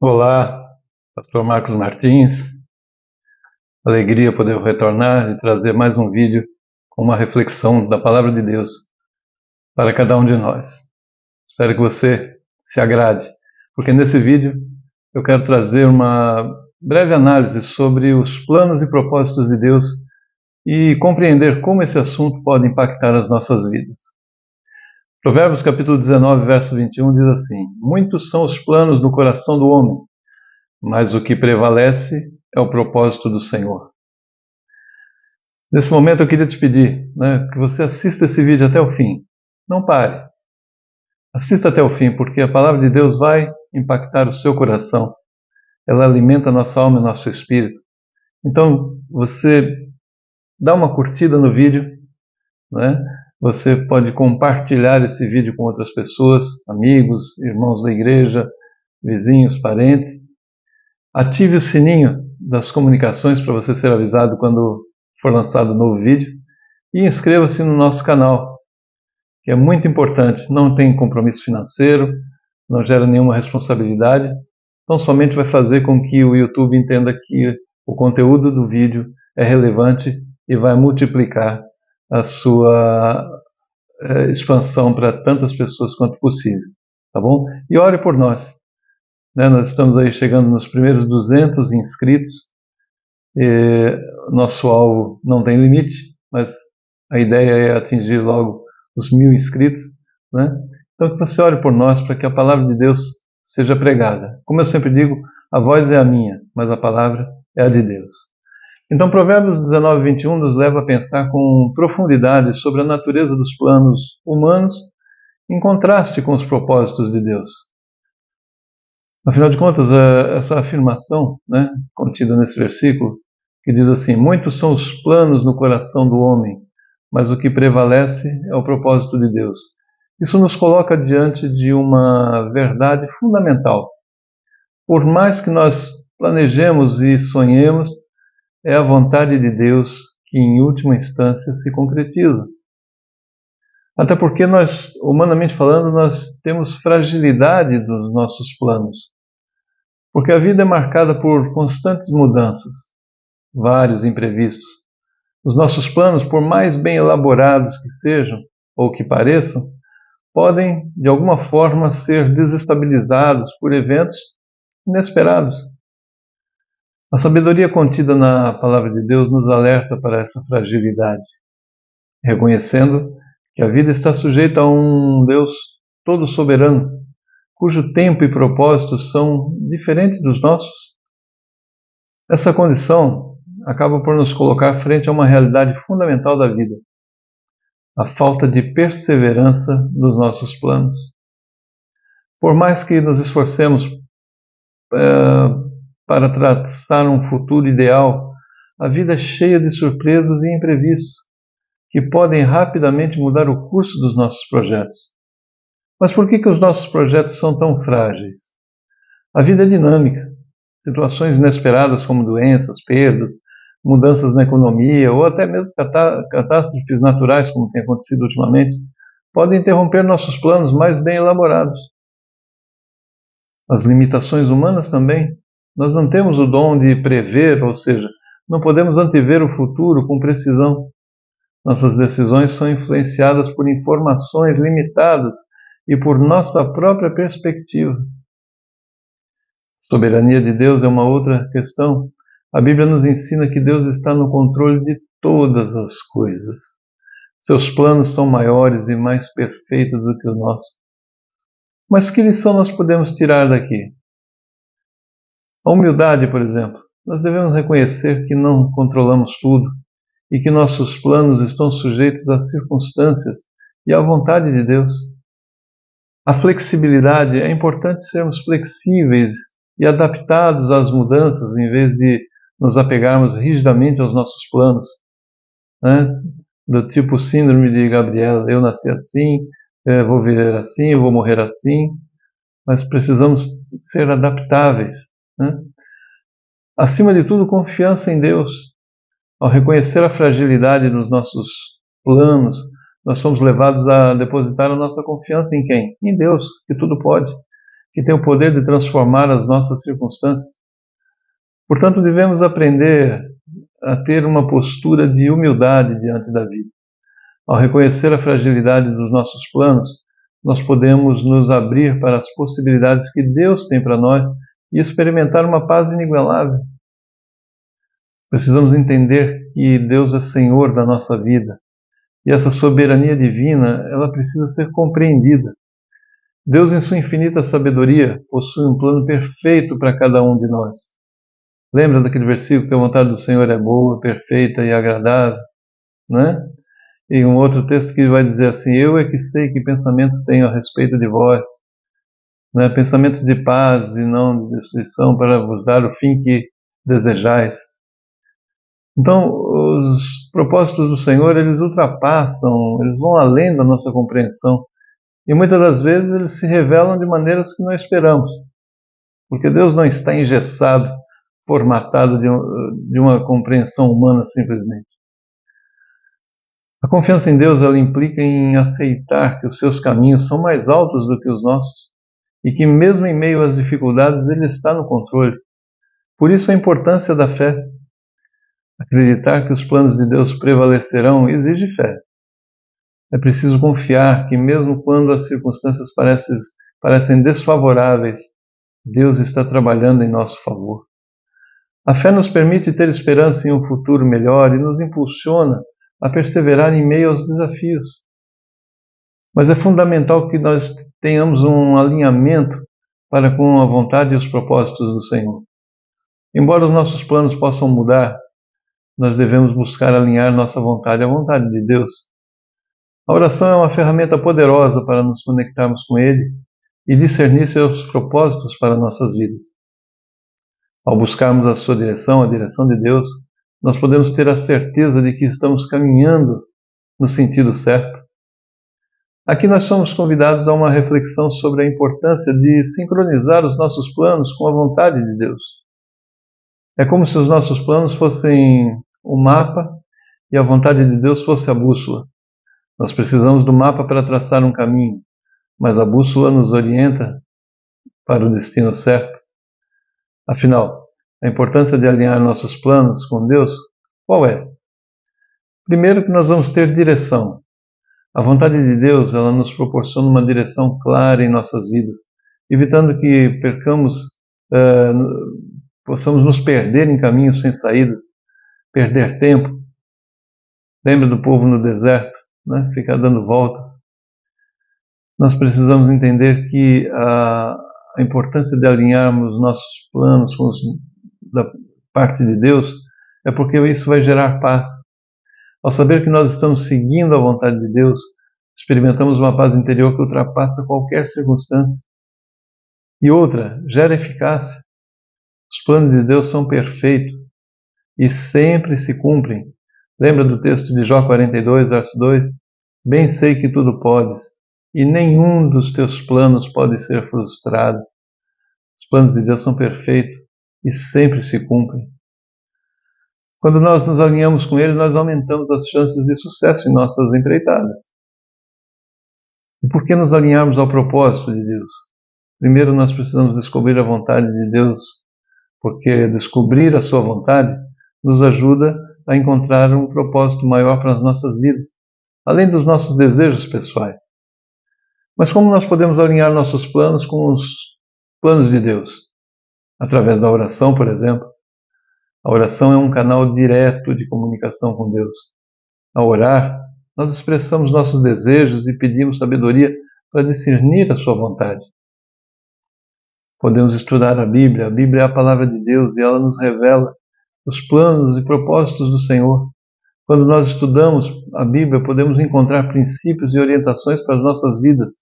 Olá, Pastor Marcos Martins. Alegria poder retornar e trazer mais um vídeo com uma reflexão da Palavra de Deus para cada um de nós. Espero que você se agrade, porque nesse vídeo eu quero trazer uma breve análise sobre os planos e propósitos de Deus e compreender como esse assunto pode impactar as nossas vidas. Provérbios capítulo 19, verso 21 diz assim: Muitos são os planos no coração do homem, mas o que prevalece é o propósito do Senhor. Nesse momento eu queria te pedir, que você assista esse vídeo até o fim. Não pare. Assista até o fim, porque a palavra de Deus vai impactar o seu coração. Ela alimenta a nossa alma e nosso espírito. Então, você dá uma curtida no vídeo, Você pode compartilhar esse vídeo com outras pessoas, amigos, irmãos da igreja, vizinhos, parentes. Ative o sininho das comunicações para você ser avisado quando for lançado um novo vídeo. E inscreva-se no nosso canal, que é muito importante. Não tem compromisso financeiro, não gera nenhuma responsabilidade. Então somente vai fazer com que o YouTube entenda que o conteúdo do vídeo é relevante e vai multiplicar a sua expansão para tantas pessoas quanto possível. Tá bom? E ore por nós. Nós estamos aí chegando nos primeiros 200 inscritos. Nosso alvo não tem limite, mas a ideia é atingir logo os 1000 inscritos. Então que você ore por nós para que a palavra de Deus seja pregada. Como eu sempre digo, a voz é a minha, mas a palavra é a de Deus. Então Provérbios 19, 21 nos leva a pensar com profundidade sobre a natureza dos planos humanos em contraste com os propósitos de Deus. Afinal de contas, essa afirmação contida nesse versículo, que diz assim: muitos são os planos no coração do homem, mas o que prevalece é o propósito de Deus. Isso nos coloca diante de uma verdade fundamental. Por mais que nós planejemos e sonhemos, é a vontade de Deus que, em última instância, se concretiza. Até porque nós, humanamente falando, nós temos fragilidade dos nossos planos. Porque a vida é marcada por constantes mudanças, vários imprevistos. Os nossos planos, por mais bem elaborados que sejam, ou que pareçam, podem, de alguma forma, ser desestabilizados por eventos inesperados. A sabedoria contida na Palavra de Deus nos alerta para essa fragilidade, reconhecendo que a vida está sujeita a um Deus todo soberano, cujo tempo e propósitos são diferentes dos nossos. Essa condição acaba por nos colocar frente a uma realidade fundamental da vida: a falta de perseverança dos nossos planos. Por mais que nos esforcemos para traçar um futuro ideal, a vida é cheia de surpresas e imprevistos que podem rapidamente mudar o curso dos nossos projetos. Mas por que os nossos projetos são tão frágeis? A vida é dinâmica. Situações inesperadas como doenças, perdas, mudanças na economia ou até mesmo catástrofes naturais, como tem acontecido ultimamente, podem interromper nossos planos mais bem elaborados. As limitações humanas também. Nós não temos o dom de prever, ou seja, não podemos antever o futuro com precisão. Nossas decisões são influenciadas por informações limitadas e por nossa própria perspectiva. A soberania de Deus é uma outra questão. A Bíblia nos ensina que Deus está no controle de todas as coisas. Seus planos são maiores e mais perfeitos do que o nosso. Mas que lição nós podemos tirar daqui? A humildade, por exemplo. Nós devemos reconhecer que não controlamos tudo e que nossos planos estão sujeitos às circunstâncias e à vontade de Deus. A flexibilidade, é importante sermos flexíveis e adaptados às mudanças, em vez de nos apegarmos rigidamente aos nossos planos. Do tipo síndrome de Gabriela: eu nasci assim, vou viver assim, eu vou morrer assim. Mas precisamos ser adaptáveis. Acima de tudo, confiança em Deus. Ao reconhecer a fragilidade dos nossos planos, nós somos levados a depositar a nossa confiança em quem? Em Deus, que tudo pode. que tem o poder de transformar as nossas circunstâncias. Portanto, devemos aprender a ter uma postura de humildade diante da vida. Ao reconhecer a fragilidade dos nossos planos, nós podemos nos abrir para as possibilidades que Deus tem para nós e experimentar uma paz inigualável. Precisamos entender que Deus é Senhor da nossa vida e essa soberania divina, ela precisa ser compreendida. Deus, em sua infinita sabedoria, possui um plano perfeito para cada um de nós. Lembra daquele versículo que a vontade do Senhor é boa, perfeita e agradável, né? E um outro texto que vai dizer assim: eu é que sei que pensamentos tenho a respeito de vós, né? Pensamentos de paz e não de destruição, para vos dar o fim que desejais. Então, os propósitos do Senhor, eles ultrapassam, eles vão além da nossa compreensão. E muitas das vezes eles se revelam de maneiras que não esperamos. Porque Deus não está engessado, formatado de uma compreensão humana simplesmente. A confiança em Deus, ela implica em aceitar que os seus caminhos são mais altos do que os nossos e que mesmo em meio às dificuldades Ele está no controle. Por isso a importância da fé. Acreditar que os planos de Deus prevalecerão exige fé. É preciso confiar que mesmo quando as circunstâncias parecem desfavoráveis, Deus está trabalhando em nosso favor. A fé nos permite ter esperança em um futuro melhor e nos impulsiona a perseverar em meio aos desafios. Mas é fundamental que nós tenhamos um alinhamento para com a vontade e os propósitos do Senhor. Embora os nossos planos possam mudar, nós devemos buscar alinhar nossa vontade à vontade de Deus. A oração é uma ferramenta poderosa para nos conectarmos com Ele e discernir seus propósitos para nossas vidas. Ao buscarmos a sua direção, a direção de Deus, nós podemos ter a certeza de que estamos caminhando no sentido certo. Aqui nós somos convidados a uma reflexão sobre a importância de sincronizar os nossos planos com a vontade de Deus. É como se os nossos planos fossem o mapa e a vontade de Deus fosse a bússola. Nós precisamos do mapa para traçar um caminho, mas a bússola nos orienta para o destino certo. Afinal, a importância de alinhar nossos planos com Deus, qual é? Primeiro, que nós vamos ter direção. A vontade de Deus, ela nos proporciona uma direção clara em nossas vidas, evitando que possamos nos perder em caminhos sem saídas, perder tempo. Lembra do povo no deserto, né? Ficar dando voltas. Nós precisamos entender que a importância de alinharmos nossos planos com os da parte de Deus é porque isso vai gerar paz. Ao saber que nós estamos seguindo a vontade de Deus, experimentamos uma paz interior que ultrapassa qualquer circunstância. E outra, gera eficácia. Os planos de Deus são perfeitos e sempre se cumprem. Lembra do texto de Jó 42, verso 2? Bem sei que tudo podes, e nenhum dos teus planos pode ser frustrado. Os planos de Deus são perfeitos e sempre se cumprem. Quando nós nos alinhamos com Ele, nós aumentamos as chances de sucesso em nossas empreitadas. E por que nos alinharmos ao propósito de Deus? Primeiro, nós precisamos descobrir a vontade de Deus, porque descobrir a sua vontade nos ajuda a encontrar um propósito maior para as nossas vidas, além dos nossos desejos pessoais. Mas como nós podemos alinhar nossos planos com os planos de Deus? Através da oração, por exemplo. A oração é um canal direto de comunicação com Deus. Ao orar, nós expressamos nossos desejos e pedimos sabedoria para discernir a sua vontade. Podemos estudar a Bíblia é a palavra de Deus e ela nos revela os planos e propósitos do Senhor. Quando nós estudamos a Bíblia, podemos encontrar princípios e orientações para as nossas vidas.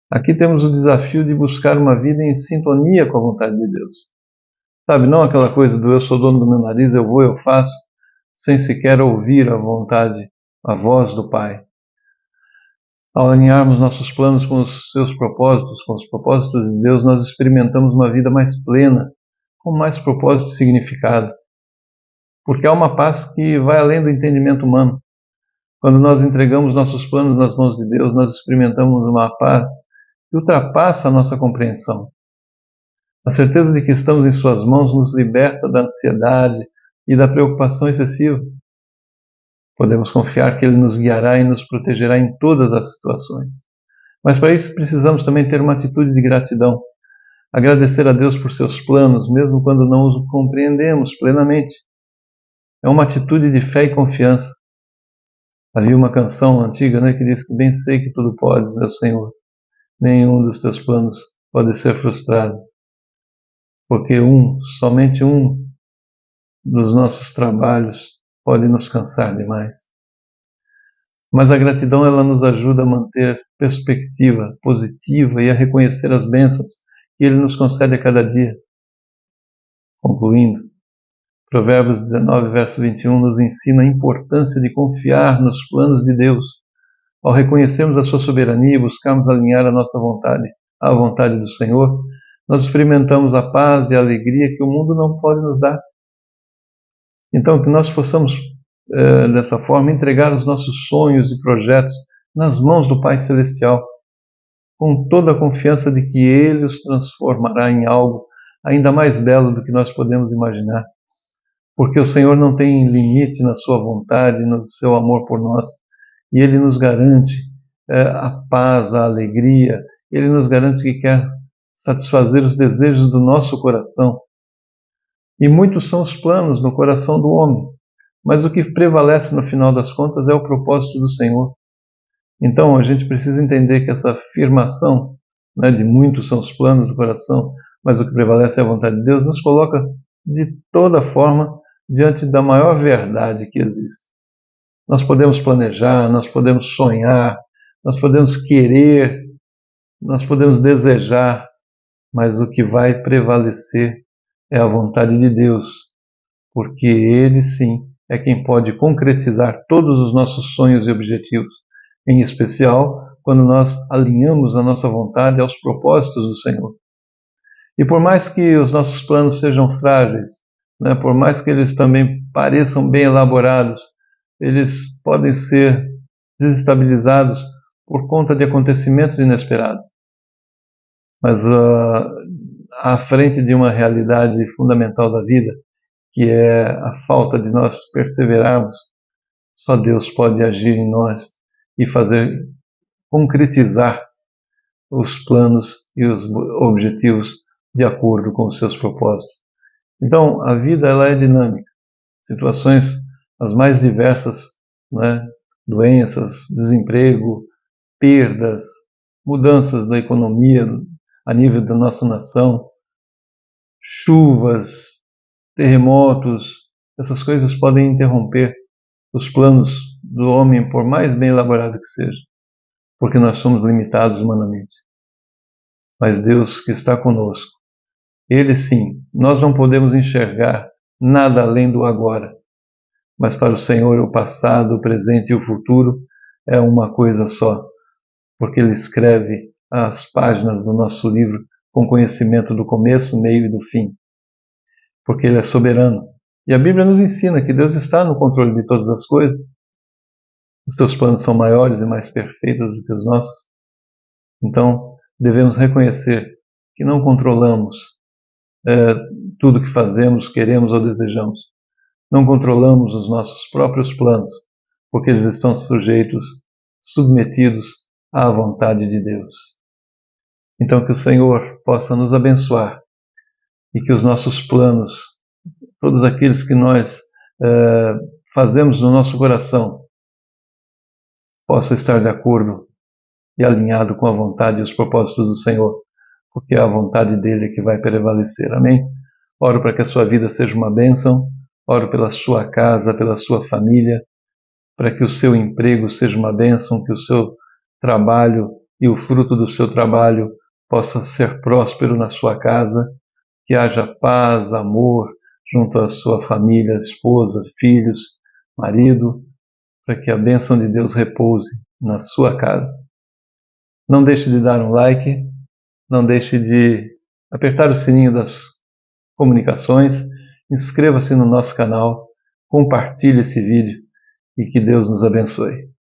Aqui temos o desafio de buscar uma vida em sintonia com a vontade de Deus. Sabe, não aquela coisa do eu sou dono do meu nariz, eu vou, eu faço, sem sequer ouvir a vontade, a voz do Pai. Ao alinharmos nossos planos com os seus propósitos, com os propósitos de Deus, nós experimentamos uma vida mais plena, com mais propósito e significado. Porque há uma paz que vai além do entendimento humano. Quando nós entregamos nossos planos nas mãos de Deus, nós experimentamos uma paz que ultrapassa a nossa compreensão. A certeza de que estamos em suas mãos nos liberta da ansiedade e da preocupação excessiva. Podemos confiar que Ele nos guiará e nos protegerá em todas as situações. Mas para isso precisamos também ter uma atitude de gratidão. Agradecer a Deus por seus planos, mesmo quando não os compreendemos plenamente. É uma atitude de fé e confiança. Havia uma canção antiga, que diz que bem sei que tudo podes, meu Senhor. Nenhum dos teus planos pode ser frustrado. Porque somente um dos nossos trabalhos pode nos cansar demais. Mas a gratidão ela nos ajuda a manter perspectiva positiva e a reconhecer as bênçãos que Ele nos concede a cada dia. Concluindo, Provérbios 19, verso 21 nos ensina a importância de confiar nos planos de Deus. Ao reconhecermos a sua soberania e buscarmos alinhar a nossa vontade à vontade do Senhor, nós experimentamos a paz e a alegria que o mundo não pode nos dar. Então, que nós possamos, dessa forma, entregar os nossos sonhos e projetos nas mãos do Pai Celestial, com toda a confiança de que Ele os transformará em algo ainda mais belo do que nós podemos imaginar. Porque o Senhor não tem limite na sua vontade, no seu amor por nós. E Ele nos garante a paz, a alegria. Ele nos garante que quer satisfazer os desejos do nosso coração. E muitos são os planos no coração do homem. Mas o que prevalece no final das contas é o propósito do Senhor. Então a gente precisa entender que essa afirmação, de muitos são os planos do coração, mas o que prevalece é a vontade de Deus, nos coloca de toda forma diante da maior verdade que existe. Nós podemos planejar, nós podemos sonhar, nós podemos querer, nós podemos desejar, mas o que vai prevalecer é a vontade de Deus, porque Ele sim é quem pode concretizar todos os nossos sonhos e objetivos, em especial quando nós alinhamos a nossa vontade aos propósitos do Senhor. E por mais que os nossos planos sejam frágeis, por mais que eles também pareçam bem elaborados, eles podem ser desestabilizados por conta de acontecimentos inesperados. Mas à frente de uma realidade fundamental da vida, que é a falta de nós perseverarmos, só Deus pode agir em nós e fazer concretizar os planos e os objetivos de acordo com os seus propósitos. Então, a vida ela é dinâmica. Situações as mais diversas, doenças, desemprego, perdas, mudanças da economia a nível da nossa nação, chuvas, terremotos, essas coisas podem interromper os planos do homem, por mais bem elaborado que seja, porque nós somos limitados humanamente. Mas Deus que está conosco, Ele sim, nós não podemos enxergar nada além do agora, mas para o Senhor o passado, o presente e o futuro é uma coisa só, porque Ele escreve as páginas do nosso livro com conhecimento do começo, meio e do fim, porque Ele é soberano. E a Bíblia nos ensina que Deus está no controle de todas as coisas. Os seus planos são maiores e mais perfeitos do que os nossos. Então, devemos reconhecer que não controlamos tudo que fazemos, queremos ou desejamos. Não controlamos os nossos próprios planos, porque eles estão sujeitos, submetidos à vontade de Deus. Então, que o Senhor possa nos abençoar e que os nossos planos, todos aqueles que nós fazemos no nosso coração, possa estar de acordo e alinhado com a vontade e os propósitos do Senhor, porque é a vontade dele que vai prevalecer. Amém? Oro para que a sua vida seja uma bênção, oro pela sua casa, pela sua família, para que o seu emprego seja uma bênção, que o seu trabalho e o fruto do seu trabalho possa ser próspero na sua casa, que haja paz, amor junto à sua família, esposa, filhos, marido, para que a bênção de Deus repouse na sua casa. Não deixe de dar um like, não deixe de apertar o sininho das comunicações, inscreva-se no nosso canal, compartilhe esse vídeo e que Deus nos abençoe.